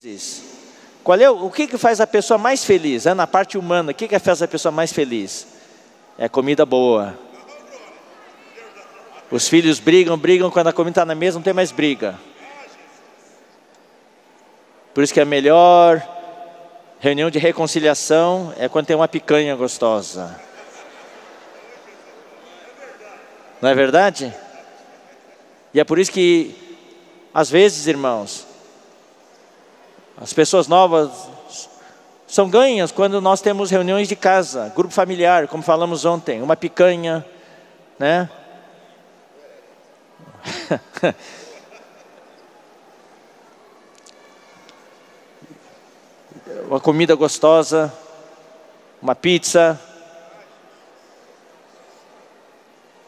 O que faz a pessoa mais feliz? Na parte humana, o que faz a pessoa mais feliz? É comida boa. Os filhos brigam, quando a comida está na mesa não tem mais briga. Por isso que a melhor reunião de reconciliação é quando tem uma picanha gostosa. Não é verdade? E é por isso que, às vezes, irmãos, as pessoas novas são ganhas quando nós temos reuniões de casa, grupo familiar, como falamos ontem, uma picanha, né? Uma comida gostosa, uma pizza.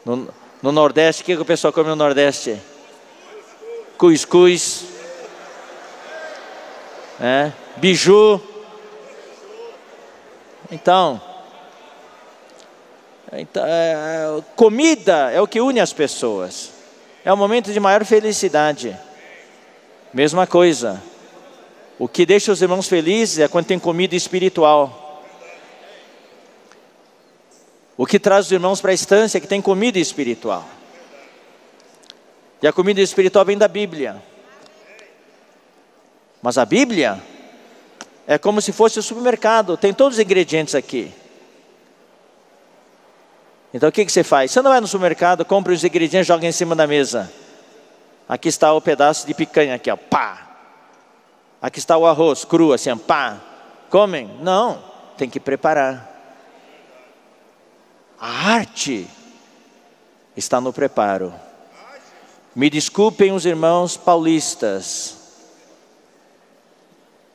No Nordeste, o que o pessoal come no Nordeste? Cuscuz, biju. Então, comida é o que une as pessoas. É o momento de maior felicidade. Mesma coisa. O que deixa os irmãos felizes é quando tem comida espiritual. O que traz os irmãos para a estância é que tem comida espiritual. E a comida espiritual vem da Bíblia. Mas a Bíblia é como se fosse o supermercado. Tem todos os ingredientes aqui. Então o que você faz? Você não vai no supermercado, compra os ingredientes e joga em cima da mesa. Aqui está o pedaço de picanha, aqui, ó, pá. Aqui está o arroz cru, assim, pá. Comem? Não, tem que preparar. A arte está no preparo. Me desculpem os irmãos paulistas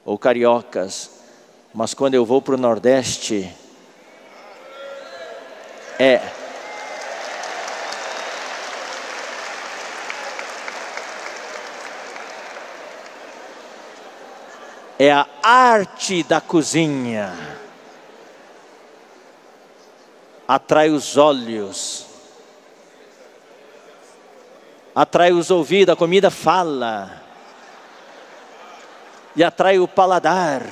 ou cariocas, mas quando eu vou para o Nordeste, é a arte da cozinha. Atrai os olhos, atrai os ouvidos, a comida fala, e atrai o paladar.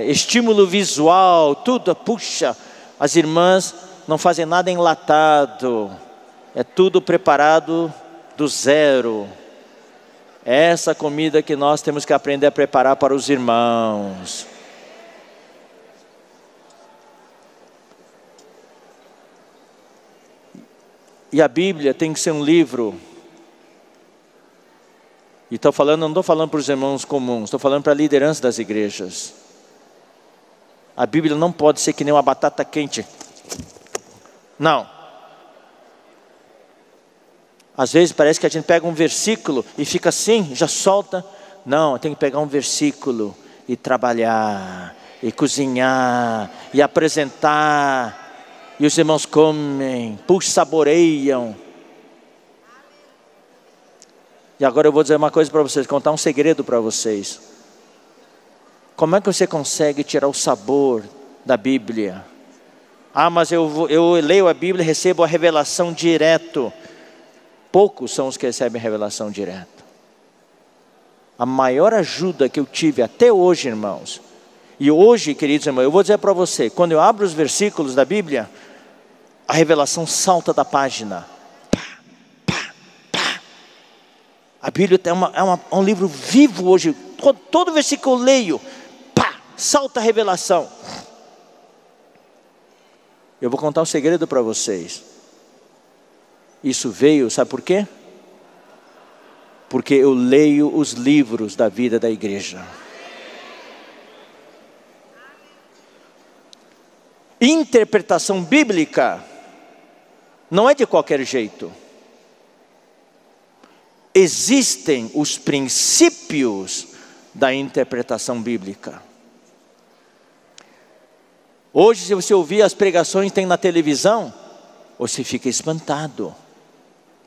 Estímulo visual, tudo, puxa, as irmãs não fazem nada enlatado, é tudo preparado do zero. É essa comida que nós temos que aprender a preparar para os irmãos. E a Bíblia tem que ser um livro. E não estou falando para os irmãos comuns, estou falando para a liderança das igrejas. A Bíblia não pode ser que nem uma batata quente. Não. Às vezes parece que a gente pega um versículo e fica assim, já solta. Não, tem que pegar um versículo e trabalhar, e cozinhar, e apresentar. E os irmãos comem, saboreiam. E agora eu vou dizer uma coisa para vocês, contar um segredo para vocês. Como é que você consegue tirar o sabor da Bíblia? Mas eu leio a Bíblia e recebo a revelação direto. Poucos são os que recebem revelação direta. A maior ajuda que eu tive até hoje, irmãos. E hoje, queridos irmãos, eu vou dizer para você, quando eu abro os versículos da Bíblia, a revelação salta da página. A Bíblia é um livro vivo hoje. Todo versículo que eu leio, salta a revelação. Eu vou contar um segredo para vocês. Isso veio, sabe por quê? Porque eu leio os livros da vida da igreja. Interpretação bíblica não é de qualquer jeito. Existem os princípios da interpretação bíblica. Hoje, se você ouvir as pregações que tem na televisão, você fica espantado.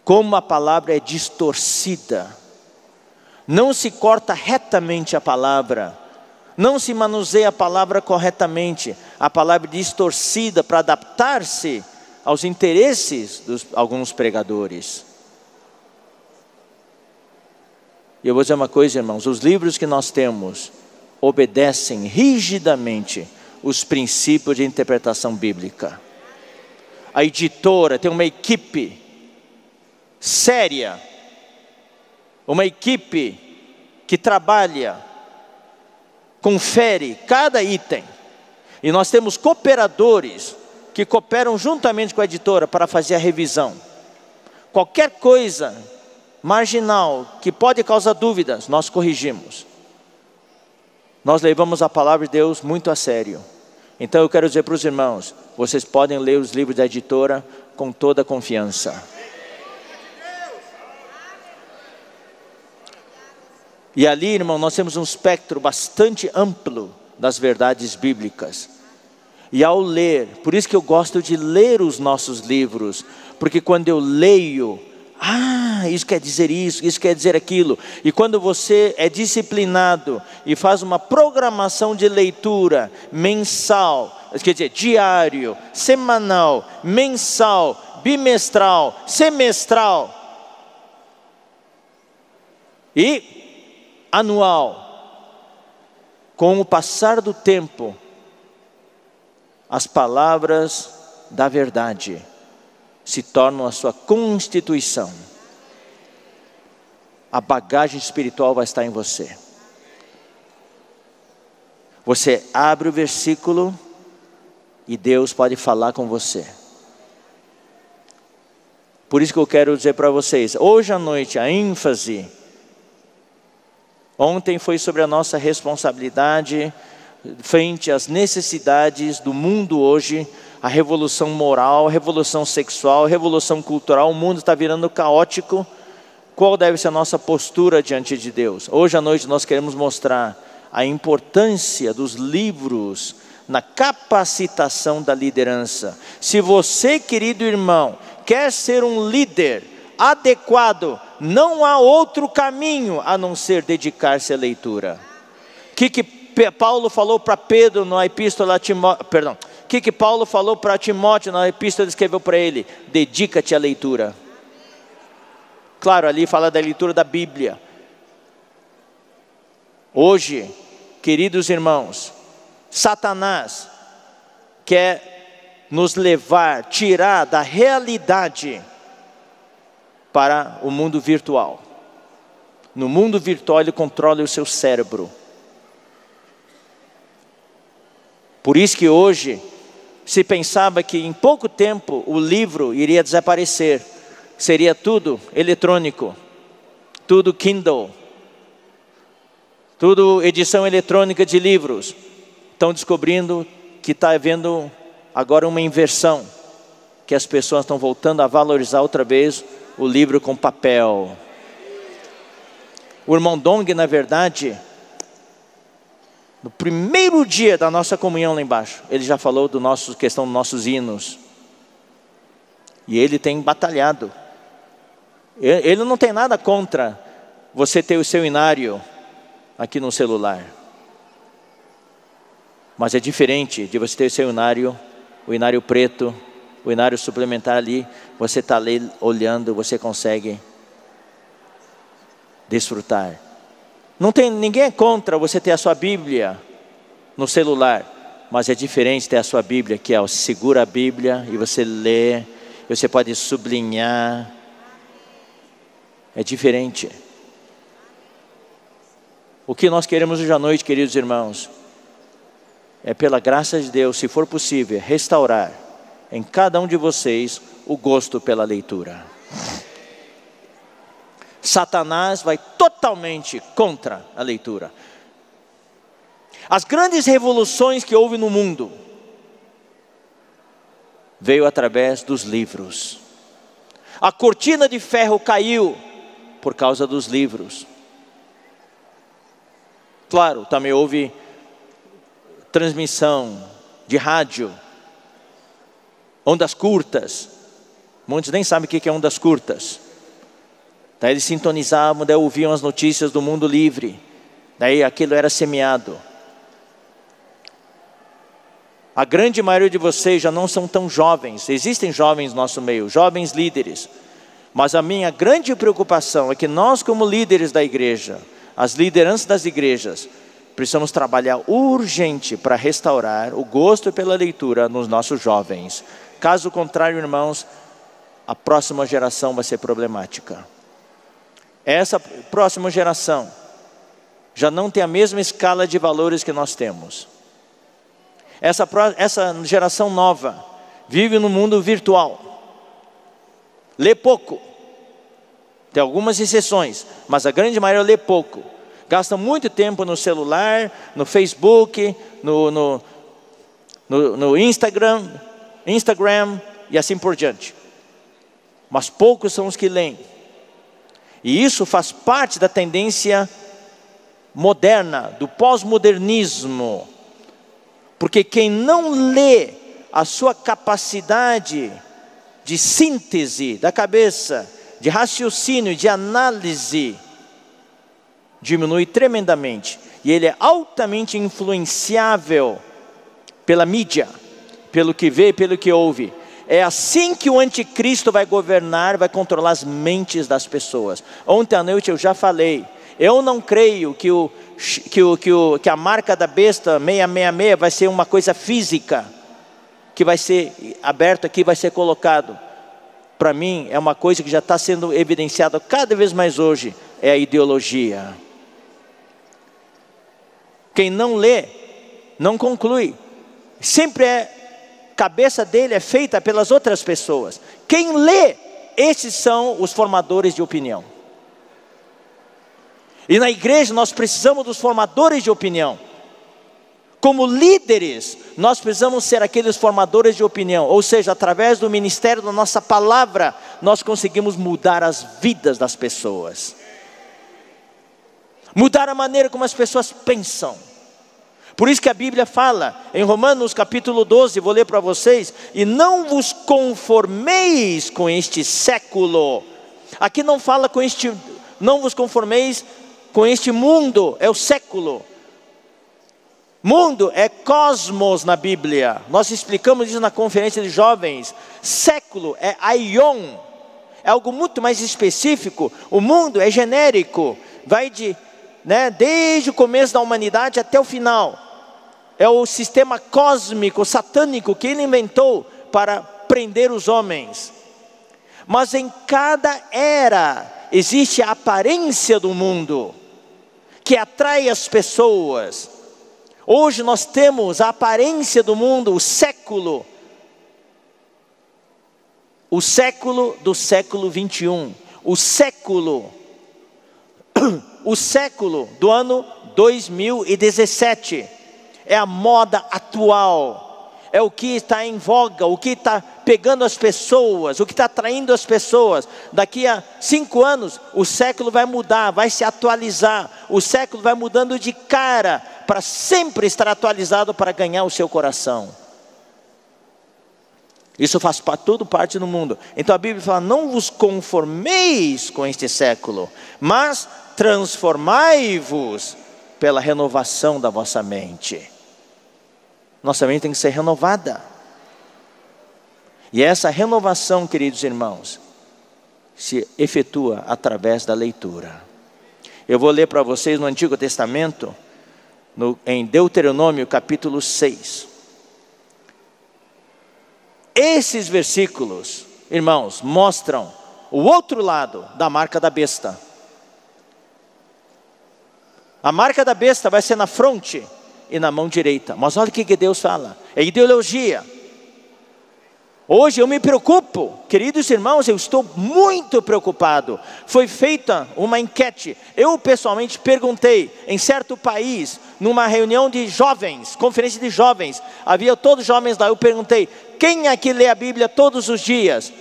Como a palavra é distorcida. Não se corta retamente a palavra. Não se manuseia a palavra corretamente. A palavra é distorcida para adaptar-se aos interesses de alguns pregadores. E eu vou dizer uma coisa, irmãos, os livros que nós temos obedecem rigidamente os princípios de interpretação bíblica. A editora tem uma equipe séria, uma equipe que trabalha, confere cada item. E nós temos cooperadores que cooperam juntamente com a editora para fazer a revisão. Qualquer coisa marginal que pode causar dúvidas, nós corrigimos. Nós levamos a palavra de Deus muito a sério. Então eu quero dizer para os irmãos, vocês podem ler os livros da editora com toda a confiança. E ali, irmão, nós temos um espectro bastante amplo das verdades bíblicas. E ao ler, por isso que eu gosto de ler os nossos livros, porque quando eu leio, isso quer dizer isso quer dizer aquilo. E quando você é disciplinado e faz uma programação de leitura mensal, quer dizer, diário, semanal, mensal, bimestral, semestral e anual, com o passar do tempo, as palavras da verdade se tornam a sua constituição. A bagagem espiritual vai estar em você. Você abre o versículo e Deus pode falar com você. Por isso que eu quero dizer para vocês, hoje à noite a ênfase, ontem foi sobre a nossa responsabilidade frente às necessidades do mundo hoje, a revolução moral, a revolução sexual, a revolução cultural, o mundo está virando caótico. Qual deve ser a nossa postura diante de Deus? Hoje à noite nós queremos mostrar a importância dos livros na capacitação da liderança. Se você, querido irmão, quer ser um líder adequado, não há outro caminho a não ser dedicar-se à leitura. O que Paulo falou para Pedro na epístola a Timóteo, o que Paulo falou para Timóteo na epístola que escreveu para ele? Dedica-te à leitura. Claro, ali fala da leitura da Bíblia. Hoje, queridos irmãos, Satanás quer nos levar, tirar da realidade para o mundo virtual. No mundo virtual ele controla o seu cérebro. Por isso que hoje se pensava que em pouco tempo o livro iria desaparecer. Seria tudo eletrônico, tudo Kindle, tudo edição eletrônica de livros. Estão descobrindo que está havendo agora uma inversão, que as pessoas estão voltando a valorizar outra vez o livro com papel. O irmão Dong, na verdade, no primeiro dia da nossa comunhão lá embaixo, ele já falou questão dos nossos hinos. E ele tem batalhado. Ele não tem nada contra você ter o seu hinário aqui no celular. Mas é diferente de você ter o seu hinário, o hinário preto, o hinário suplementar ali. Você está ali olhando, você consegue desfrutar. Ninguém é contra você ter a sua Bíblia no celular. Mas é diferente ter a sua Bíblia, que você segura a Bíblia e você lê, você pode sublinhar. É diferente. O que nós queremos hoje à noite, queridos irmãos, é pela graça de Deus, se for possível, restaurar em cada um de vocês o gosto pela leitura. Satanás vai totalmente contra a leitura. As grandes revoluções que houve no mundo veio através dos livros. A cortina de ferro caiu por causa dos livros. Claro, também houve transmissão de rádio, ondas curtas. Muitos nem sabem o que é ondas curtas. Daí eles sintonizavam, daí ouviam as notícias do mundo livre. Daí aquilo era semeado. A grande maioria de vocês já não são tão jovens. Existem jovens no nosso meio, jovens líderes. Mas a minha grande preocupação é que nós, como líderes da igreja, as lideranças das igrejas, precisamos trabalhar urgente para restaurar o gosto pela leitura nos nossos jovens. Caso contrário, irmãos, a próxima geração vai ser problemática. Essa próxima geração já não tem a mesma escala de valores que nós temos. Essa geração nova vive no mundo virtual. Lê pouco. Tem algumas exceções, mas a grande maioria lê pouco. Gasta muito tempo no celular, no Facebook, no Instagram e assim por diante. Mas poucos são os que leem. E isso faz parte da tendência moderna, do pós-modernismo. Porque quem não lê, a sua capacidade de síntese da cabeça, de raciocínio, de análise, diminui tremendamente. E ele é altamente influenciável pela mídia, pelo que vê, pelo que ouve. É assim que o anticristo vai governar, vai controlar as mentes das pessoas. Ontem à noite eu já falei, eu não creio que a marca da besta 666 vai ser uma coisa física, que vai ser aberto aqui, vai ser colocado. Para mim é uma coisa que já está sendo evidenciada cada vez mais hoje, é a ideologia. Quem não lê, não conclui. Sempre cabeça dele é feita pelas outras pessoas. Quem lê, esses são os formadores de opinião. E na igreja nós precisamos dos formadores de opinião. Como líderes, nós precisamos ser aqueles formadores de opinião. Ou seja, através do ministério da nossa palavra, nós conseguimos mudar as vidas das pessoas. Mudar a maneira como as pessoas pensam. Por isso que a Bíblia fala, em Romanos capítulo 12, vou ler para vocês. E não vos conformeis com este século. Aqui não fala não vos conformeis com este mundo, é o século. Mundo é cosmos na Bíblia. Nós explicamos isso na conferência de jovens. Século é aion. É algo muito mais específico. O mundo é genérico. Vai desde o começo da humanidade até o final. É o sistema cósmico, satânico que ele inventou para prender os homens. Mas em cada era existe a aparência do mundo que atrai as pessoas. Hoje nós temos a aparência do mundo, o século do século 21, o século do ano 2017, é a moda atual, é o que está em voga, o que está pegando as pessoas, o que está atraindo as pessoas. Daqui a 5 anos, o século vai mudar, vai se atualizar, o século vai mudando de cara, para sempre estar atualizado para ganhar o seu coração. Isso faz tudo parte do mundo. Então a Bíblia fala, não vos conformeis com este século, mas transformai-vos pela renovação da vossa mente. Nossa mente tem que ser renovada. E essa renovação, queridos irmãos, se efetua através da leitura. Eu vou ler para vocês no Antigo Testamento, em Deuteronômio capítulo 6. Esses versículos, irmãos, mostram o outro lado da marca da besta. A marca da besta vai ser na fronte e na mão direita. Mas olha o que Deus fala, é ideologia. Hoje eu me preocupo, queridos irmãos, eu estou muito preocupado. Foi feita uma enquete, eu pessoalmente perguntei, em certo país, numa reunião de jovens, conferência de jovens, havia todos jovens lá, eu perguntei, quem aqui lê a Bíblia todos os dias?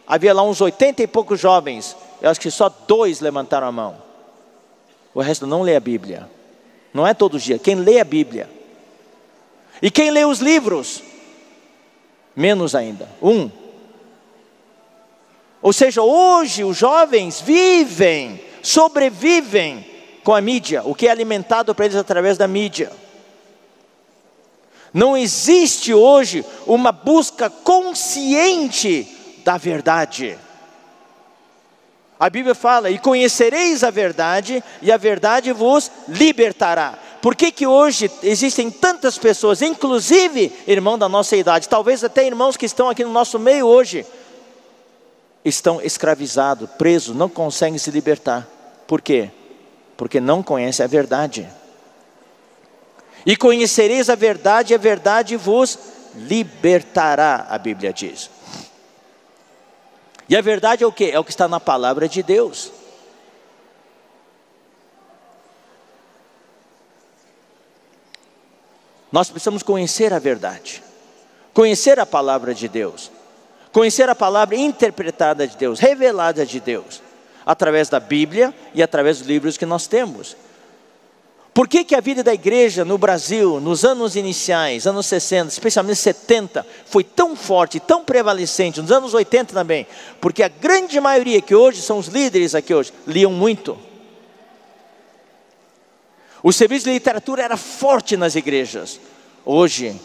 Havia lá uns 80 e poucos jovens, eu acho que só 2 levantaram a mão. O resto não lê a Bíblia, não é todo dia, quem lê a Bíblia. E quem lê os livros? Menos ainda, 1. Ou seja, hoje os jovens sobrevivem com a mídia, o que é alimentado para eles através da mídia. Não existe hoje uma busca consciente da verdade. A Bíblia fala, e conhecereis a verdade, e a verdade vos libertará. Por que que hoje existem tantas pessoas, inclusive irmão da nossa idade, talvez até irmãos que estão aqui no nosso meio hoje, estão escravizados, presos, não conseguem se libertar. Por quê? Porque não conhecem a verdade. E conhecereis a verdade, e a verdade vos libertará, a Bíblia diz. E a verdade é o quê? É o que está na palavra de Deus. Nós precisamos conhecer a verdade, conhecer a palavra de Deus, conhecer a palavra interpretada de Deus, revelada de Deus, através da Bíblia e através dos livros que nós temos. Por que que a vida da igreja no Brasil, nos anos iniciais, anos 60, especialmente 70, foi tão forte, tão prevalecente, nos anos 80 também? Porque a grande maioria que hoje são os líderes aqui hoje, liam muito. O serviço de literatura era forte nas igrejas. Hoje,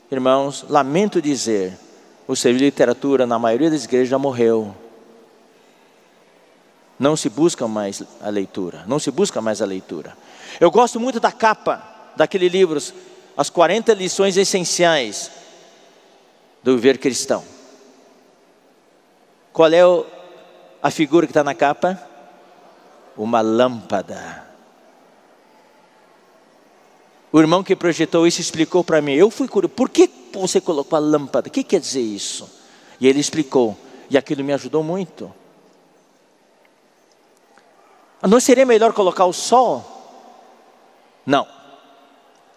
irmãos, lamento dizer, o serviço de literatura na maioria das igrejas já morreu. Não se busca mais a leitura, não se busca mais a leitura. Eu gosto muito da capa daquele livro, As 40 Lições Essenciais do Viver Cristão. Qual é a figura que está na capa? Uma lâmpada. O irmão que projetou isso explicou para mim. Eu fui curioso, por que você colocou a lâmpada? O que quer dizer isso? E ele explicou, e aquilo me ajudou muito. Não seria melhor colocar o sol? Não.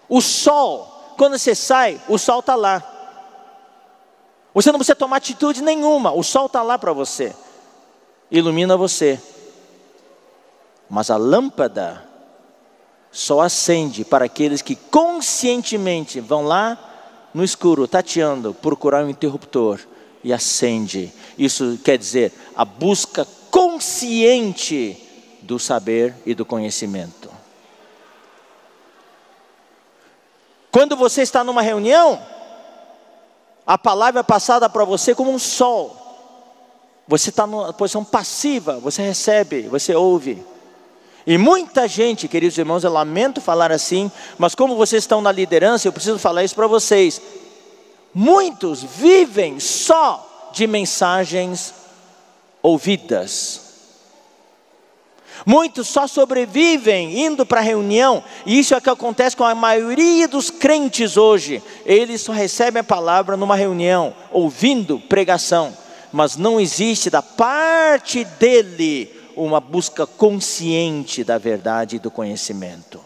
O sol, quando você sai, o sol está lá. Você não precisa tomar atitude nenhuma, o sol está lá para você. Ilumina você. Mas a lâmpada só acende para aqueles que conscientemente vão lá no escuro, tateando, procurar um interruptor e acende. Isso quer dizer a busca consciente do saber e do conhecimento. Quando você está numa reunião, a palavra é passada para você como um sol. Você está numa posição passiva, você recebe, você ouve. E muita gente, queridos irmãos, eu lamento falar assim, mas como vocês estão na liderança, eu preciso falar isso para vocês. Muitos vivem só de mensagens ouvidas. Muitos só sobrevivem indo para a reunião, e isso é o que acontece com a maioria dos crentes hoje. Eles só recebem a palavra numa reunião, ouvindo pregação, mas não existe da parte dele uma busca consciente da verdade e do conhecimento.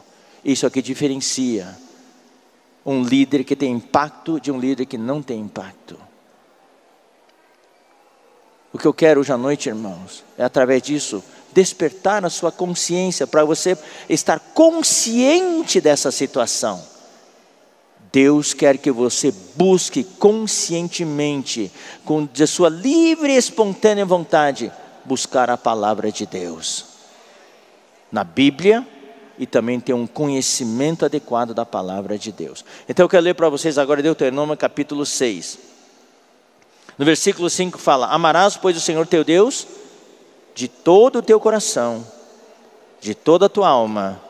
Isso é o que diferencia um líder que tem impacto de um líder que não tem impacto. O que eu quero hoje à noite, irmãos, é através disso despertar a sua consciência, para você estar consciente dessa situação. Deus quer que você busque conscientemente, com a sua livre e espontânea vontade, buscar a palavra de Deus na Bíblia, e também ter um conhecimento adequado da palavra de Deus. Então eu quero ler para vocês agora Deuteronômio capítulo 6. No versículo 5 fala: amarás, pois, o Senhor teu Deus de todo o teu coração, de toda a tua alma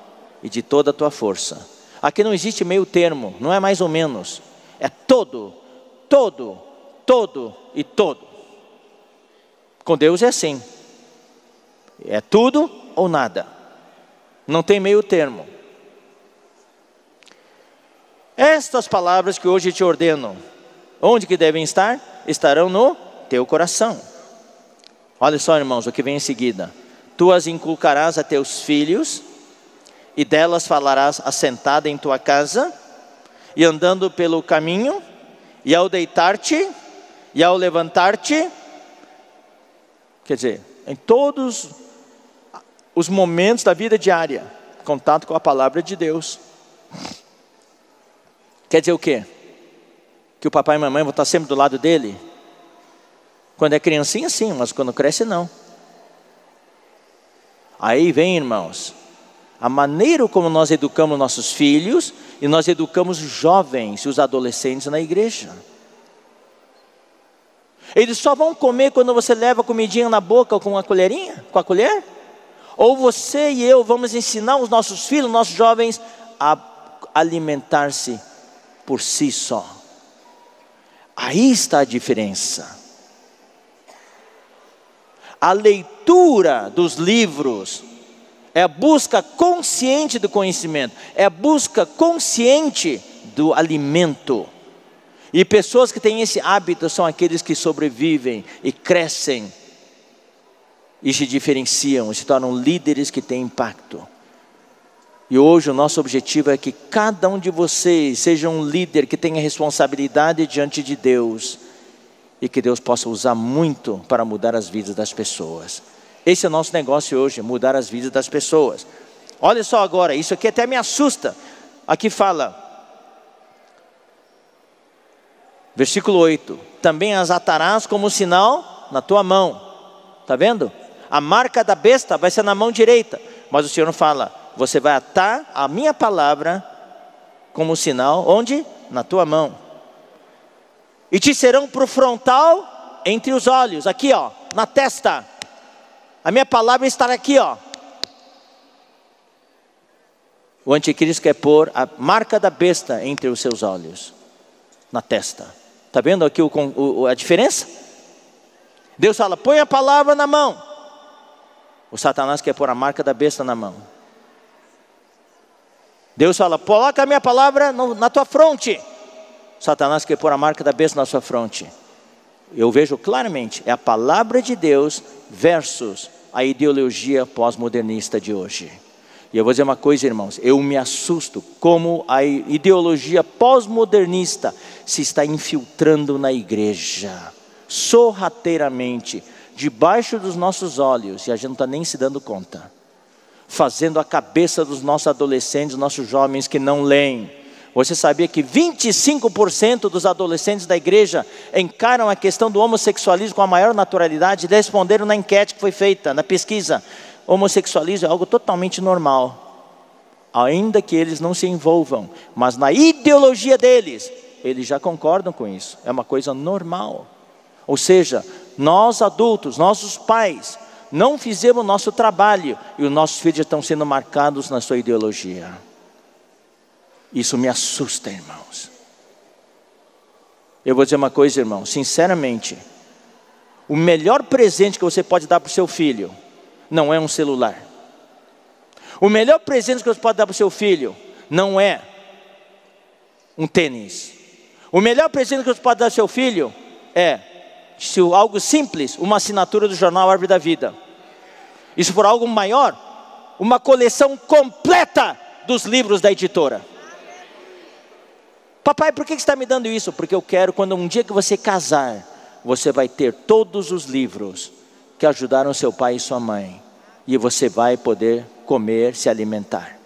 e de toda a tua força. Aqui não existe meio termo, não é mais ou menos, é todo, todo, todo e todo. Com Deus é assim, é tudo ou nada, não tem meio termo. Estas palavras que hoje te ordeno, onde que devem estar? Estarão no teu coração. Olha só, irmãos, o que vem em seguida: tu as inculcarás a teus filhos, e delas falarás assentado em tua casa, e andando pelo caminho, e ao deitar-te, e ao levantar-te. Quer dizer, em todos os momentos da vida diária, contato com a palavra de Deus. Quer dizer o quê? Que o papai e a mamãe vão estar sempre do lado dele? Quando é criancinha, sim, mas quando cresce, não. Aí vem, irmãos, a maneira como nós educamos nossos filhos, e nós educamos os jovens e os adolescentes na igreja. Eles só vão comer quando você leva a comidinha na boca com a colherinha, com a colher? Ou você e eu vamos ensinar os nossos filhos, nossos jovens, a alimentar-se por si só? Aí está a diferença. A leitura dos livros é a busca consciente do conhecimento, é a busca consciente do alimento. E pessoas que têm esse hábito são aqueles que sobrevivem e crescem e se diferenciam, se tornam líderes que têm impacto. E hoje o nosso objetivo é que cada um de vocês seja um líder que tenha responsabilidade diante de Deus e que Deus possa usar muito para mudar as vidas das pessoas. Esse é o nosso negócio hoje, mudar as vidas das pessoas. Olha só agora, isso aqui até me assusta. Aqui fala, versículo 8, também as atarás como sinal na tua mão. Está vendo? A marca da besta vai ser na mão direita, mas o Senhor fala, você vai atar a minha palavra como sinal, onde? Na tua mão. E te serão para o frontal entre os olhos, aqui ó, na testa. A minha palavra estará aqui ó. O anticristo quer pôr a marca da besta entre os seus olhos, na testa. Está vendo aqui a diferença? Deus fala, põe a palavra na mão. O Satanás quer pôr a marca da besta na mão. Deus fala, coloca a minha palavra na tua fronte. Satanás quer pôr a marca da besta na sua fronte. Eu vejo claramente, é a palavra de Deus versus a ideologia pós-modernista de hoje. E eu vou dizer uma coisa, irmãos, eu me assusto como a ideologia pós-modernista se está infiltrando na igreja, sorrateiramente, debaixo dos nossos olhos, e a gente não está nem se dando conta, fazendo a cabeça dos nossos adolescentes, dos nossos jovens que não leem. Você sabia que 25% dos adolescentes da igreja encaram a questão do homossexualismo com a maior naturalidade? Eles responderam na enquete que foi feita, na pesquisa. Homossexualismo é algo totalmente normal, ainda que eles não se envolvam, mas na ideologia deles, eles já concordam com isso, é uma coisa normal. Ou seja, nós adultos, nossos pais, não fizemos o nosso trabalho, e os nossos filhos estão sendo marcados na sua ideologia. Isso me assusta, irmãos. Eu vou dizer uma coisa, irmão, sinceramente, o melhor presente que você pode dar para o seu filho, não é um celular. O melhor presente que você pode dar para o seu filho, não é um tênis. O melhor presente que você pode dar ao seu filho, é, se algo simples, uma assinatura do jornal Árvore da Vida. E se for algo maior, uma coleção completa dos livros da editora. Papai, por que você está me dando isso? Porque eu quero, quando um dia que você casar, você vai ter todos os livros que ajudaram seu pai e sua mãe. E você vai poder comer, se alimentar.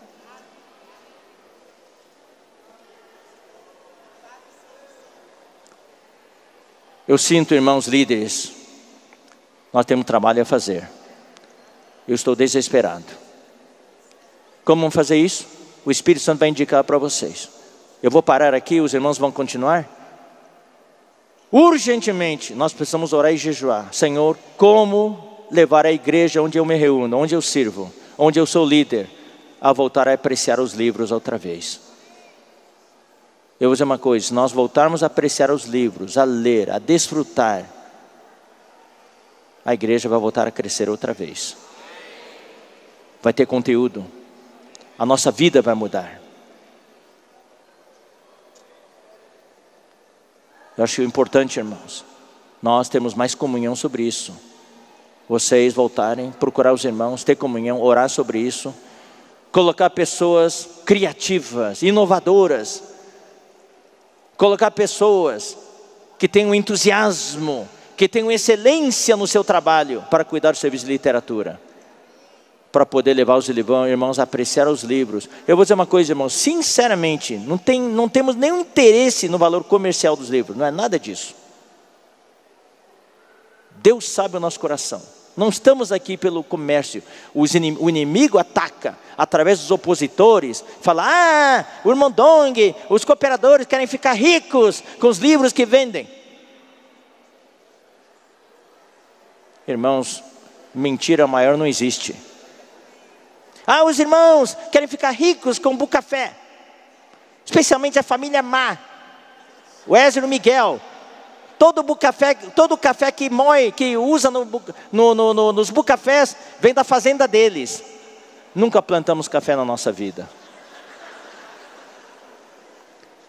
Eu sinto, irmãos líderes, nós temos trabalho a fazer. Eu estou desesperado. Como vamos fazer isso? O Espírito Santo vai indicar para vocês. Eu vou parar aqui, os irmãos vão continuar. Urgentemente, nós precisamos orar e jejuar. Senhor, como levar a igreja onde eu me reúno, onde eu sirvo, onde eu sou líder, a voltar a apreciar os livros outra vez. Eu vou dizer uma coisa, se nós voltarmos a apreciar os livros, a ler, a desfrutar, a igreja vai voltar a crescer outra vez. Vai ter conteúdo. A nossa vida vai mudar. Eu acho importante, irmãos, nós temos mais comunhão sobre isso. Vocês voltarem, procurar os irmãos, ter comunhão, orar sobre isso. Colocar pessoas criativas, inovadoras. Colocar pessoas que tenham entusiasmo, que tenham excelência no seu trabalho para cuidar do serviço de literatura. Para poder levar os irmãos a apreciar os livros. Eu vou dizer uma coisa, irmãos, sinceramente, não temos nenhum interesse no valor comercial dos livros, não é nada disso. Deus sabe o nosso coração. Não estamos aqui pelo comércio. O inimigo ataca através dos opositores. Fala, o irmão Dong, os cooperadores querem ficar ricos com os livros que vendem. Irmãos, mentira maior não existe. Ah, os irmãos querem ficar ricos com o Bucafé. Especialmente a família Má. O Wesley e o Miguel. Todo café que moe, que usa nos Bucafés, vem da fazenda deles. Nunca plantamos café na nossa vida.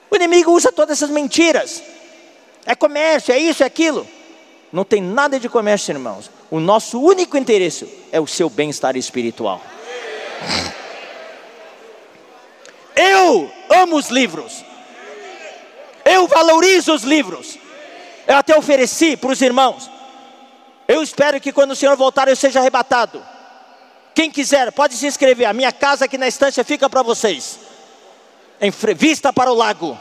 O inimigo usa todas essas mentiras. É comércio, é isso, é aquilo. Não tem nada de comércio, irmãos. O nosso único interesse é o seu bem-estar espiritual. Eu amo os livros. Eu valorizo os livros. Eu até ofereci para os irmãos. Eu espero que quando o Senhor voltar eu seja arrebatado. Quem quiser pode se inscrever. A minha casa aqui na estância fica para vocês. Em vista para o lago.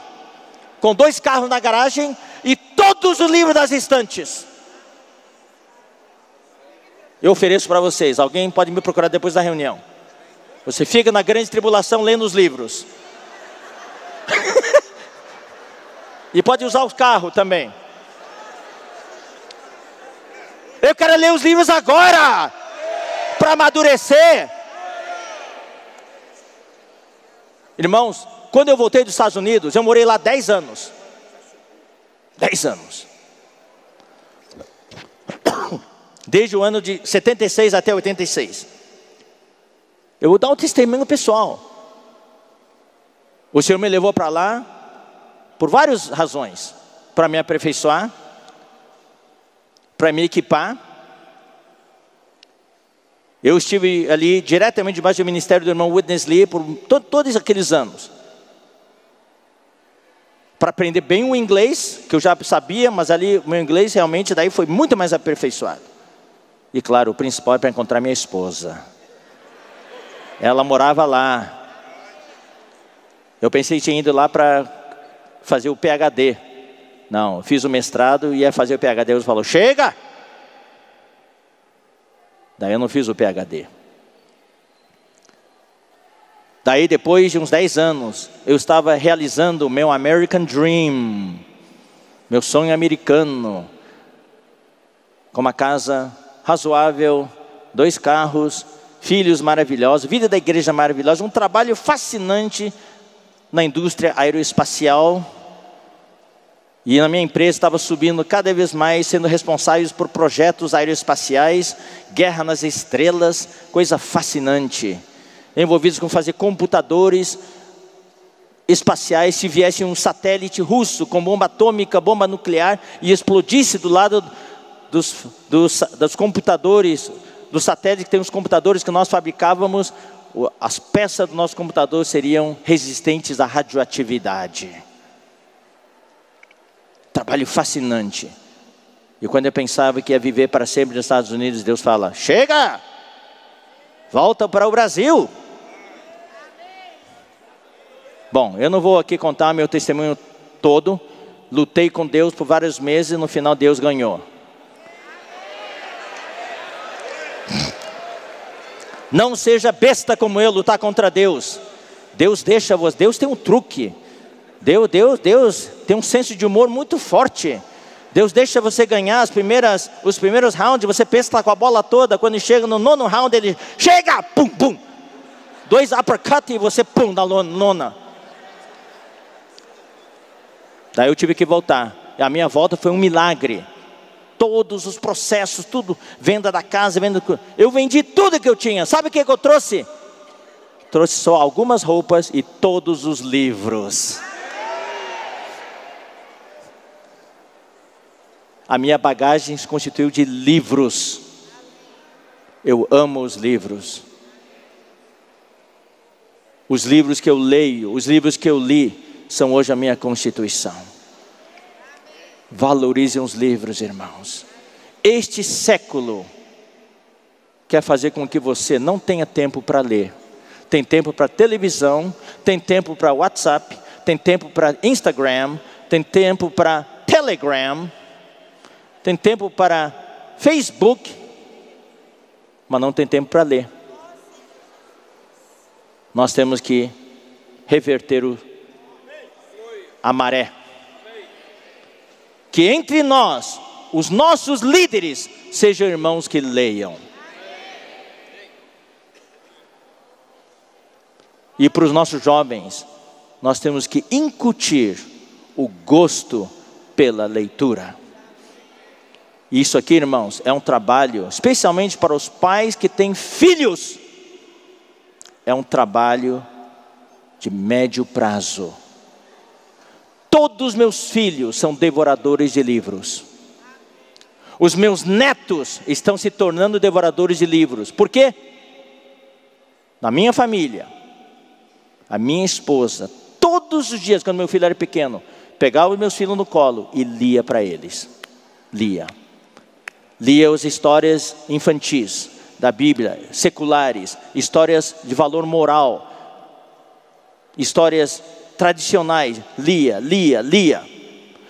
Com 2 carros na garagem e todos os livros das estantes. Eu ofereço para vocês. Alguém pode me procurar depois da reunião. Você fica na grande tribulação lendo os livros. E pode usar o carro também. Eu quero ler os livros agora. Para amadurecer. Irmãos, quando eu voltei dos Estados Unidos, eu morei lá 10 anos. 10 anos. Desde o ano de 76 até 86. Eu vou dar um testemunho pessoal. O Senhor me levou para lá por várias razões. Para me aperfeiçoar, para me equipar. Eu estive ali diretamente debaixo do ministério do irmão Witness Lee por todos aqueles anos. Para aprender bem o inglês, que eu já sabia, mas ali o meu inglês realmente daí foi muito mais aperfeiçoado. E claro, o principal é para encontrar minha esposa. Ela morava lá. Eu pensei que tinha ido lá para fazer o PhD. Não, eu fiz o mestrado e ia fazer o PhD. Deus falou, chega! Daí eu não fiz o PhD. Daí depois de uns 10 anos, eu estava realizando o meu American Dream. Meu sonho americano. Com uma casa razoável, 2 carros, filhos maravilhosos, vida da igreja maravilhosa, um trabalho fascinante na indústria aeroespacial. E na minha empresa estava subindo cada vez mais, sendo responsáveis por projetos aeroespaciais, guerra nas estrelas, coisa fascinante. Envolvidos com fazer computadores espaciais, se viesse um satélite russo com bomba atômica, bomba nuclear, e explodisse do lado dos computadores, do satélite que tem os computadores que nós fabricávamos, as peças do nosso computador seriam resistentes à radioatividade. Trabalho fascinante. E quando eu pensava que ia viver para sempre nos Estados Unidos, Deus fala, chega! Volta para o Brasil. Bom, eu não vou aqui contar meu testemunho todo. Lutei com Deus por vários meses e no final Deus ganhou. Não seja besta como eu lutar contra Deus. Deus deixa você. Deus tem um truque. Deus tem um senso de humor muito forte. Deus deixa você ganhar os primeiros rounds. Você pensa que está com a bola toda. Quando chega no 9º round, ele chega, pum, pum. 2 uppercut e você pum na nona. Daí eu tive que voltar. E a minha volta foi um milagre. Todos os processos, tudo, venda da casa, eu vendi tudo que eu tinha. Sabe o que eu trouxe? Trouxe só algumas roupas e todos os livros. A minha bagagem se constituiu de livros. Eu amo os livros. Os livros que eu leio, os livros que eu li, são hoje a minha constituição. Valorizem os livros, irmãos. Este século quer fazer com que você não tenha tempo para ler. Tem tempo para televisão, tem tempo para WhatsApp, tem tempo para Instagram, tem tempo para Telegram, tem tempo para Facebook, mas não tem tempo para ler. Nós temos que reverter a maré. Que entre nós os nossos líderes sejam irmãos que leiam. E para os nossos jovens, nós temos que incutir o gosto pela leitura. Isso aqui, irmãos, é um trabalho, especialmente para os pais que têm filhos. É um trabalho de médio prazo. Todos os meus filhos são devoradores de livros. Os meus netos estão se tornando devoradores de livros. Por quê? Na minha família, a minha esposa, todos os dias, quando meu filho era pequeno, pegava os meus filhos no colo e lia para eles. Lia as histórias infantis da Bíblia, seculares, histórias de valor moral, histórias tradicionais. Lia.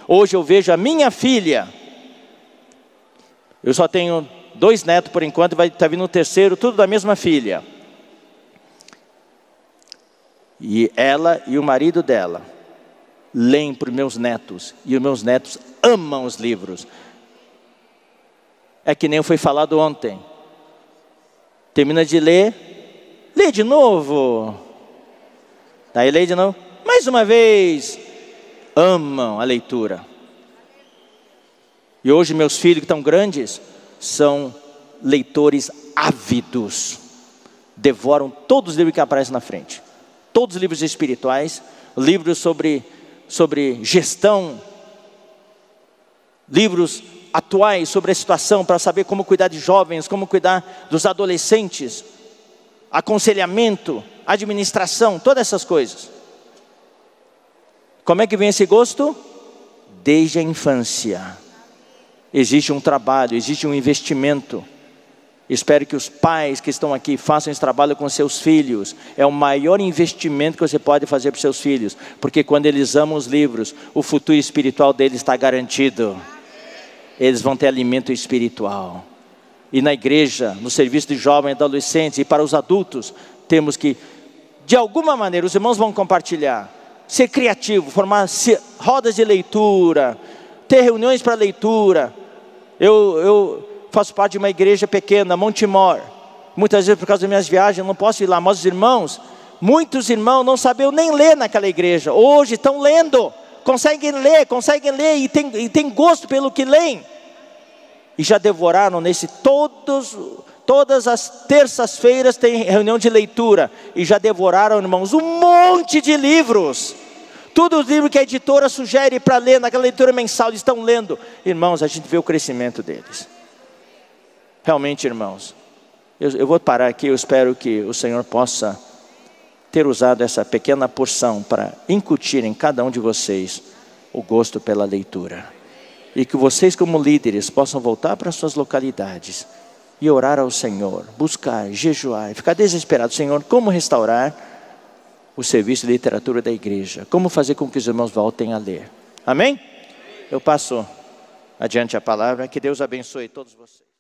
Hoje eu vejo a minha filha, eu só tenho 2 netos por enquanto, vai estar vindo um terceiro, tudo da mesma filha. E ela e o marido dela leem para os meus netos, e os meus netos amam os livros. É que nem foi falado ontem. Termina de ler, lê de novo. Daí lê de novo, mais uma vez. Amam a leitura. E hoje meus filhos que estão grandes, são leitores ávidos. Devoram todos os livros que aparecem na frente. Todos os livros espirituais, livros sobre gestão, livros atuais sobre a situação, para saber como cuidar de jovens, como cuidar dos adolescentes, aconselhamento, administração, todas essas coisas. Como é que vem esse gosto? Desde a infância. Existe um trabalho, existe um investimento. Espero que os pais que estão aqui façam esse trabalho com seus filhos. É o maior investimento que você pode fazer para os seus filhos, porque quando eles amam os livros, o futuro espiritual deles está garantido. Eles vão ter alimento espiritual. E na igreja, no serviço de jovens e adolescentes, e para os adultos, temos que, de alguma maneira, os irmãos vão compartilhar, ser criativo, formar rodas de leitura, ter reuniões para leitura. Eu faço parte de uma igreja pequena, Montemor. Muitas vezes, por causa das minhas viagens, eu não posso ir lá. Mas os irmãos, muitos irmãos não sabiam nem ler naquela igreja. Hoje estão lendo, conseguem ler e tem gosto pelo que leem. E já devoraram todas as terças-feiras tem reunião de leitura. E já devoraram, irmãos, um monte de livros. Todos os livros que a editora sugere para ler naquela leitura mensal, eles estão lendo. Irmãos, a gente vê o crescimento deles. Realmente, irmãos, eu vou parar aqui. Eu espero que o Senhor possa ter usado essa pequena porção para incutir em cada um de vocês o gosto pela leitura. E que vocês, como líderes, possam voltar para suas localidades e orar ao Senhor, buscar, jejuar, e ficar desesperado. Senhor, como restaurar o serviço de literatura da igreja? Como fazer com que os irmãos voltem a ler? Amém? Eu passo adiante a palavra. Que Deus abençoe todos vocês.